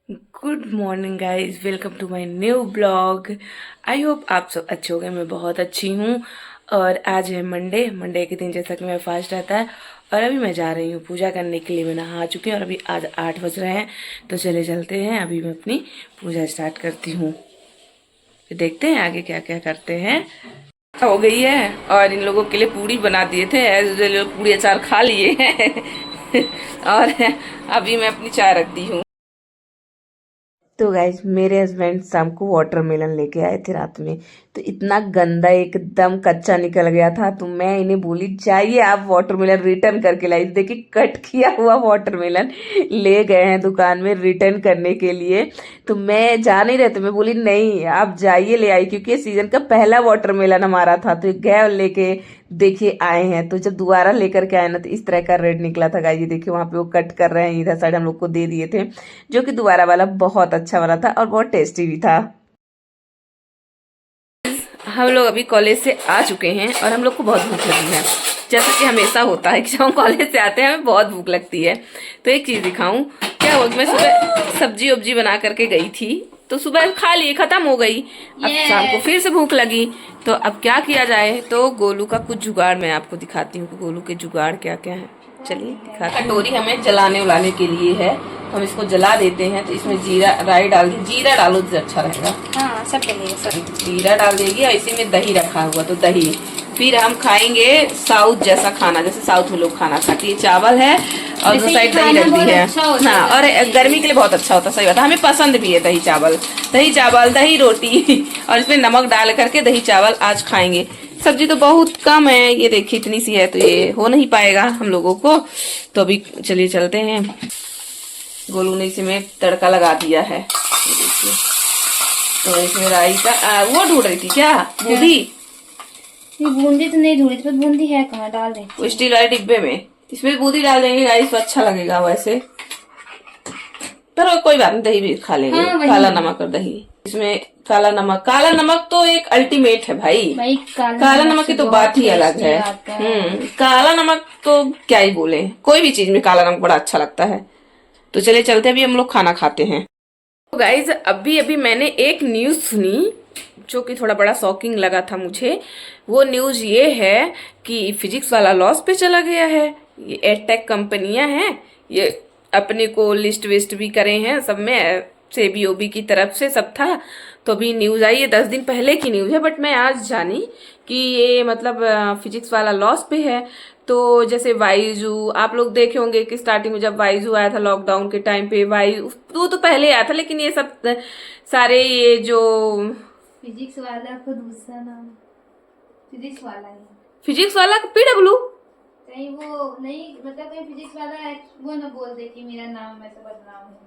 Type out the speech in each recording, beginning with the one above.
Good morning guys, welcome to my new blog. I hope आप सब अच्छे हो गए। मैं बहुत अच्छी हूँ। और आज है मंडे के दिन जैसा कि मेरा फास्ट रहता है। और अभी मैं जा रही हूँ पूजा करने के लिए। मैं नहा चुकी हूँ और अभी आज 8 बज रहे हैं, तो चले चलते हैं। अभी मैं अपनी पूजा स्टार्ट करती हूँ, फिर देखते हैं आगे क्या क्या करते हैं। हो गई है और इन लोगों के लिए पूड़ी बना दिए थे। एज यूजुअल पूड़ी अचार खा लिए हैं और अभी मैं अपनी चाय रख दी हूँ। तो गाइज मेरे हस्बैंड शाम को वाटरमेलन लेके आए थे रात में, तो इतना गंदा एकदम कच्चा निकल गया था। तो मैं इन्हें बोली जाइए आप वाटरमेलन रिटर्न करके लाई। देखिए कट किया हुआ वाटरमेलन ले गए हैं दुकान में रिटर्न करने के लिए। तो मैं जा नहीं रहे, तो मैं बोली नहीं आप जाइए ले आई, क्योंकि ये सीजन का पहला वाटरमेलन हमारा था। तो गए और लेके देखिए आए हैं। तो जब दोबारा लेकर के आए ना, तो इस तरह का रेड निकला था गाइस। ये देखिए वहां पे वो कट कर रहे हैं, इधर साइड हम लोग को दे दिए थे, जो कि दोबारा वाला बहुत अच्छा बना था और बहुत टेस्टी भी था। हम लोग अभी कॉलेज से आ चुके हैं और हम लोग को बहुत भूख लगी है। जैसा कि हमेशा होता है कि जब हम कॉलेज से आते हैं हमें बहुत भूख लगती है। तो एक चीज दिखाऊं क्या हुआ, मैं सुबह सब्जी वब्जी बना करके गई थी, तो सुबह खा लिए, खत्म हो गई। अब शाम को फिर से भूख लगी, तो अब क्या किया जाए। तो गोलू का कुछ जुगाड़ मैं आपको दिखाती हूँ कि गोलू के जुगाड़ क्या क्या है। चलिए दिखाते। कटोरी हमें जलाने उलाने के लिए है, तो हम इसको जला देते हैं। तो इसमें जीरा राई डाल दी, जीरा डालो तो अच्छा रहेगा। हाँ सब डलेगा, सब जीरा डाल देगी। और इसी में दही रखा हुआ, तो दही। फिर हम खाएंगे साउथ जैसा खाना, जैसे साउथ में लोग खाना खाती है। चावल है और दो साइड दही रख दी है। हाँ, और गर्मी के लिए बहुत अच्छा होता है। सही बात है, हमें पसंद भी है दही चावल, दही चावल, दही रोटी और इसमें नमक डाल करके दही चावल आज खाएंगे। सब्जी तो बहुत कम है, ये देखिए इतनी सी है, तो ये हो नहीं पाएगा हम लोगों को। तो अभी चलिए चलते हैं। गोलू ने इसमें तड़का लगा दिया है, ये देखिए। तो इसमें राई का वो ढूंढ रही थी क्या, बूंदी? बूंदी तो नहीं ढूंढी थी, पर बूंदी है कहाँ, डाल दे वो स्टील वाले डिब्बे में, इसमें बूंदी डाल देंगे गाइस तो अच्छा लगेगा वैसे। पर कोई बात नहीं, दही भी खा लेंगे। हाँ, काला नमक और दही। इसमें काला नमक तो एक अल्टीमेट है भाई काला नमक की तो बात ही अलग है। काला नमक तो क्या ही बोले, कोई भी चीज में काला नमक बड़ा अच्छा लगता है। तो चले चलते, अभी हम लोग खाना खाते हैं। तो गाइज अभी अभी मैंने एक न्यूज सुनी जो कि थोड़ा बड़ा शॉकिंग लगा था मुझे। वो न्यूज ये है कि फिजिक्स वाला लॉस पे चला गया है। ये एडटेक कंपनियां हैं, ये अपने को लिस्ट विस्ट भी करे हैं सब में, सेबी ओबी की तरफ से सब था। तो अभी न्यूज आई है, 10 दिन पहले की न्यूज है, बट मैं आज जानी कि ये मतलब फिजिक्स वाला लॉस पे है। तो जैसे वाइजू आप लोग देखे होंगे कि स्टार्टिंग में जब वाइजू आया था लॉकडाउन के टाइम पे, वाइजू तो पहले आया था, लेकिन ये सब सारे ये जो फिजिक्स वाला को दूसरा नाम फिजिक्स वाला है, फिजिक्स वाला पीडब्ल्यू, कहीं वो नहीं, मतलब कहीं फिजिक्स वाला वो ना बोल दे कि मेरा नाम ऐसा बदनाम है।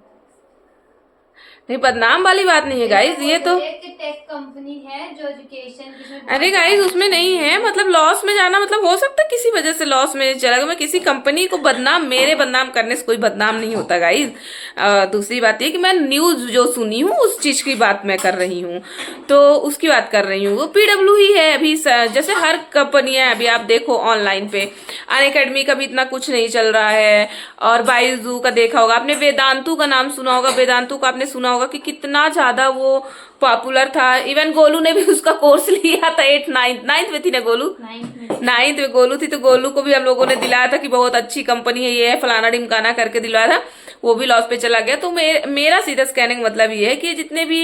नहीं बदनाम वाली बात नहीं है गाइस, ये तो एक टेक कंपनी है जो एजुकेशन। अरे गाइस उसमें नहीं है, मतलब लॉस में जाना मतलब हो सकता है किसी वजह से लॉस में चला गया। मैं किसी कंपनी को मेरे बदनाम करने से कोई बदनाम नहीं होता गाइस। दूसरी बात ये कि मैं न्यूज जो सुनी हूँ उस चीज की बात मैं कर रही हूँ, तो उसकी बात कर रही हूँ। वो पीडब्ल्यू ही है अभी, जैसे हर कंपनियां अभी आप देखो ऑनलाइन पे अनअकैडमी का भी इतना कुछ नहीं चल रहा है। और बाइजू का देखा होगा आपने, वेदांतु का नाम सुना होगा, वेदांतु का आपने सुना होगा कि कितना ज्यादा वो पॉपुलर था। इवन गोलू ने भी उसका कोर्स लिया था। 8 नाइन्थ में थी ना गोलू, नाइन्थ में गोलू थी, तो गोलू को भी हम लोगों ने दिलाया था कि बहुत अच्छी कंपनी है ये है, फलाना ढिमकाना करके दिलवाया था। वो भी लॉस पे चला गया। तो मेरा सीधा कहने का मतलब ये है कि जितने भी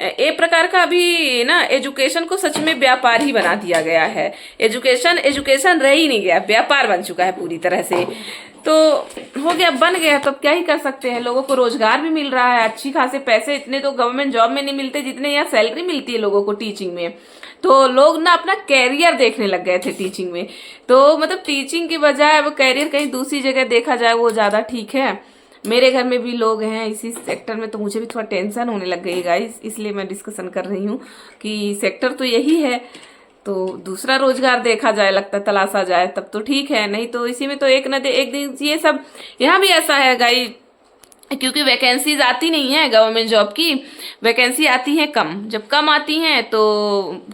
एक प्रकार का अभी ना एजुकेशन को सच में व्यापार ही बना दिया गया है। एजुकेशन रह ही नहीं गया, व्यापार बन चुका है पूरी तरह से। तो हो गया, बन गया, तो अब क्या ही कर सकते हैं। लोगों को रोजगार भी मिल रहा है, अच्छी खासे पैसे, इतने तो गवर्नमेंट जॉब में नहीं मिलते जितने यहाँ सैलरी मिलती है लोगों को टीचिंग में। तो लोग ना अपना कैरियर देखने लग गए थे टीचिंग में। तो मतलब टीचिंग की बजाय अब कैरियर कहीं दूसरी जगह देखा जाए वो ज्यादा ठीक है। मेरे घर में भी लोग हैं इसी सेक्टर में, तो मुझे भी थोड़ा टेंशन होने लग गई गाइस, इसलिए मैं डिस्कशन कर रही हूँ कि सेक्टर तो यही है, तो दूसरा रोजगार देखा जाए, लगता है तलाशा जाए, तब तो ठीक है। नहीं तो इसी में तो एक न एक दिन ये सब। यहाँ भी ऐसा है गाइस, क्योंकि वैकेंसीज आती नहीं है गवर्नमेंट जॉब की, वैकेंसी आती है कम। जब कम आती हैं तो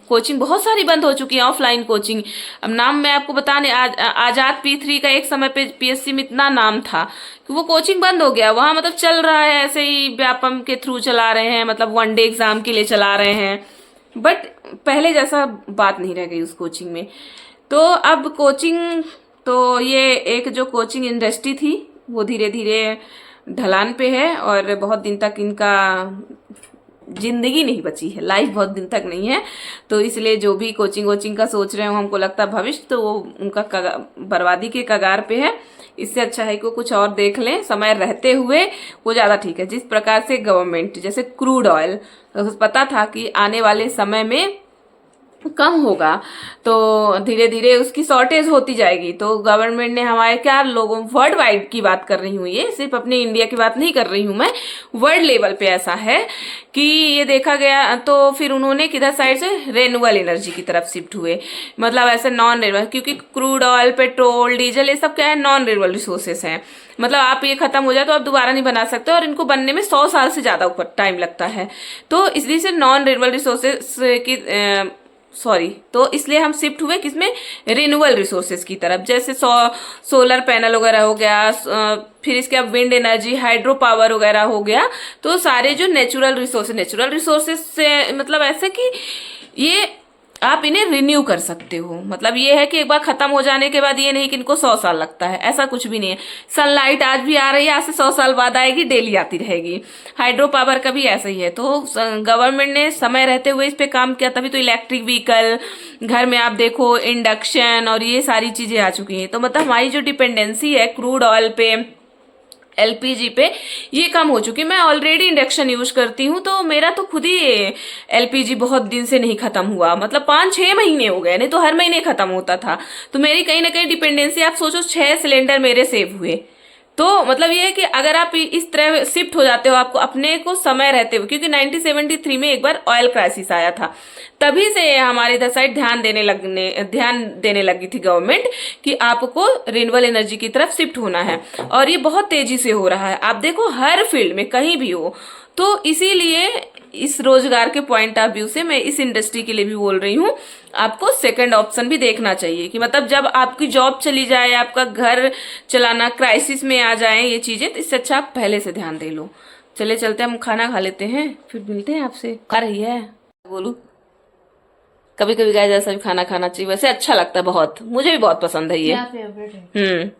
कोचिंग बहुत सारी बंद हो चुकी है, ऑफलाइन कोचिंग। अब नाम मैं आपको बताने आजाद P3 का एक समय पे PSC में इतना नाम था कि वो कोचिंग बंद हो गया। वहाँ मतलब चल रहा है ऐसे ही, व्यापम के थ्रू चला रहे हैं, मतलब 1 डे एग्जाम के लिए चला रहे हैं, बट पहले जैसा बात नहीं रह गई उस कोचिंग में। तो अब कोचिंग, तो ये एक जो कोचिंग इंडस्ट्री थी वो धीरे धीरे ढलान पे है, और बहुत दिन तक इनका जिंदगी नहीं बची है, लाइफ बहुत दिन तक नहीं है। तो इसलिए जो भी कोचिंग वोचिंग का सोच रहे हो, हमको लगता है भविष्य तो वो उनका बर्बादी के कगार पे है। इससे अच्छा है कि वो कुछ और देख लें समय रहते हुए, वो ज़्यादा ठीक है। जिस प्रकार से गवर्नमेंट, जैसे क्रूड ऑयल, पता था कि आने वाले समय में कम होगा, तो धीरे धीरे उसकी शॉर्टेज होती जाएगी। तो गवर्नमेंट ने हमारे क्या लोगों, वर्ल्ड वाइड की बात कर रही हूँ, ये सिर्फ अपने इंडिया की बात नहीं कर रही हूँ मैं, वर्ल्ड लेवल पे ऐसा है कि ये देखा गया। तो फिर उन्होंने किधर साइड से रेन्यूएबल एनर्जी की तरफ शिफ्ट हुए, मतलब ऐसे नॉन रेन्यूएबल, क्योंकि क्रूड ऑयल, पेट्रोल, डीजल, ये सब क्या है, नॉन रेन्यूएबल रिसोर्सेस हैं। मतलब आप ये खत्म हो जाए तो आप दोबारा नहीं बना सकते, और इनको बनने में 100 साल से ज्यादा ऊपर टाइम लगता है। तो इसलिए से नॉन रेन्यूएबल रिसोर्सेस की तो इसलिए हम शिफ्ट हुए किसमें, रिन्यूएबल रिसोर्सेज की तरफ। जैसे सोलर पैनल वगैरह हो गया, फिर इसके अब विंड एनर्जी, हाइड्रो पावर वगैरह हो गया। तो सारे जो नेचुरल रिसोर्सेज से मतलब ऐसे कि ये आप इन्हें रिन्यू कर सकते हो। मतलब ये है कि एक बार खत्म हो जाने के बाद ये नहीं कि इनको 100 साल लगता है, ऐसा कुछ भी नहीं है। सनलाइट आज भी आ रही है, आज से 100 साल बाद आएगी, डेली आती रहेगी। हाइड्रो पावर का भी ऐसा ही है। तो गवर्नमेंट ने समय रहते हुए इस पे काम किया, तभी तो इलेक्ट्रिक व्हीकल, घर में आप देखो इंडक्शन और ये सारी चीजें आ चुकी हैं। तो मतलब हमारी जो डिपेंडेंसी है क्रूड ऑयल पे, LPG पे, ये कम हो चुकी है। मैं ऑलरेडी इंडक्शन यूज करती हूँ, तो मेरा तो खुद ही LPG बहुत दिन से नहीं खत्म हुआ, मतलब 5-6 महीने हो गए, नहीं तो हर महीने खत्म होता था। तो मेरी कहीं ना कहीं डिपेंडेंसी, आप सोचो 6 सिलेंडर मेरे सेव हुए। तो मतलब ये है कि अगर आप इस तरह शिफ्ट हो जाते हो, आपको अपने को समय रहते हुए, क्योंकि 1973 में एक बार ऑयल क्राइसिस आया था, तभी से हमारे इधर साइड ध्यान देने लगी थी गवर्नमेंट कि आपको रिन्यूएबल एनर्जी की तरफ शिफ्ट होना है। और ये बहुत तेजी से हो रहा है, आप देखो हर फील्ड में कहीं भी हो। तो इसीलिए इस रोजगार के पॉइंट ऑफ व्यू से मैं इस इंडस्ट्री के लिए भी बोल रही हूँ, आपको सेकंड ऑप्शन भी देखना चाहिए कि मतलब जब आपकी जॉब चली जाए, आपका घर चलाना क्राइसिस में आ जाए ये चीजें, तो इससे अच्छा आप पहले से ध्यान दे लो। चले चलते हम खाना खा लेते हैं, फिर मिलते हैं आपसे। खा रही है बोलू, कभी कभी गाय जैसा भी खाना खाना चाहिए, वैसे अच्छा लगता है बहुत, मुझे भी बहुत पसंद है ये। फेवरेट है।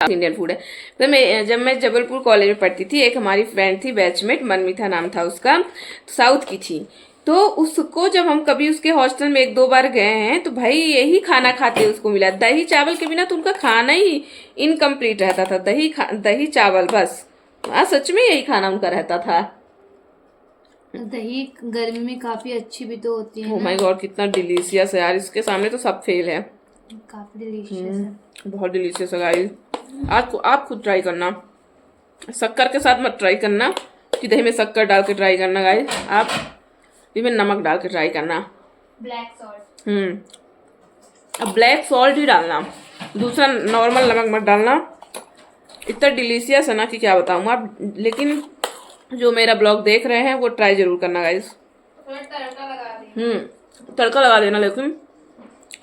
इंडियन फूड है। तो मैं जब मैं जबलपुर कॉलेज में पढ़ती थी, एक हमारी फ्रेंड थी बैचमेट, मनमिता नाम था उसका, साउथ की थी। तो उसको जब हम कभी उसके हॉस्टल में 1-2 बार गए हैं, तो भाई यही खाना खाते उसको मिला, दही चावल के बिना तो उनका खाना ही इनकम्प्लीट रहता था। दही चावल बस, हाँ सच में यही खाना उनका रहता था। दही गर्मी में काफी अच्छी भी तो होती है ओह ना। माय गॉड कितना डिलीशियस है यार, इसके सामने तो सब फेल है। काफी डिलीशियस है। बहुत डिलीशियस है गाइस। आप खुद ट्राई करना, शक्कर के साथ मत ट्राई करना कि दही में शक्कर डाल के ट्राई करना गाइस, आप इसमें नमक डाल के ट्राई करना, ब्लैक सॉल्ट। अब ब्लैक सॉल्ट ही डालना, दूसरा नॉर्मल नमक मत डालना। इतना डिलीशियस है ना कि क्या बताऊँ आप। लेकिन जो मेरा ब्लॉग देख रहे हैं वो ट्राई जरूर करना गाइस। तड़का लगा देना। तड़का लगा देना, लेकिन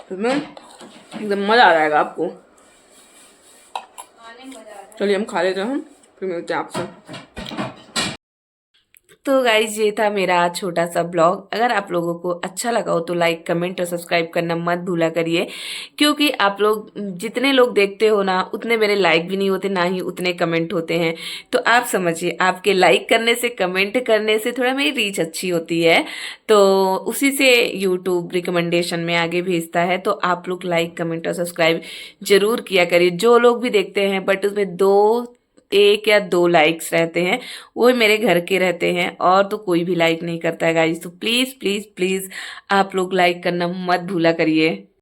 इसमें एकदम मजा आ जाएगा आपको। चलिए हम खा लेते हैं, फिर मिलते हैं आपसे। तो गाइज ये था मेरा आज छोटा सा ब्लॉग। अगर आप लोगों को अच्छा लगा हो तो लाइक, कमेंट और सब्सक्राइब करना मत भूला करिए, क्योंकि आप लोग जितने लोग देखते हो ना, उतने मेरे लाइक भी नहीं होते, ना ही उतने कमेंट होते हैं। तो आप समझिए, आपके लाइक करने से, कमेंट करने से थोड़ा मेरी रीच अच्छी होती है, तो उसी से यूट्यूब रिकमेंडेशन में आगे भेजता है। तो आप लोग लाइक, कमेंट और सब्सक्राइब जरूर किया करिए। जो लोग भी देखते हैं बट उसमें 1 या 2 लाइक्स रहते हैं, वो मेरे घर के रहते हैं, और तो कोई भी लाइक नहीं करता है गाइस। तो प्लीज प्लीज प्लीज आप लोग लाइक करना मत भूला करिए।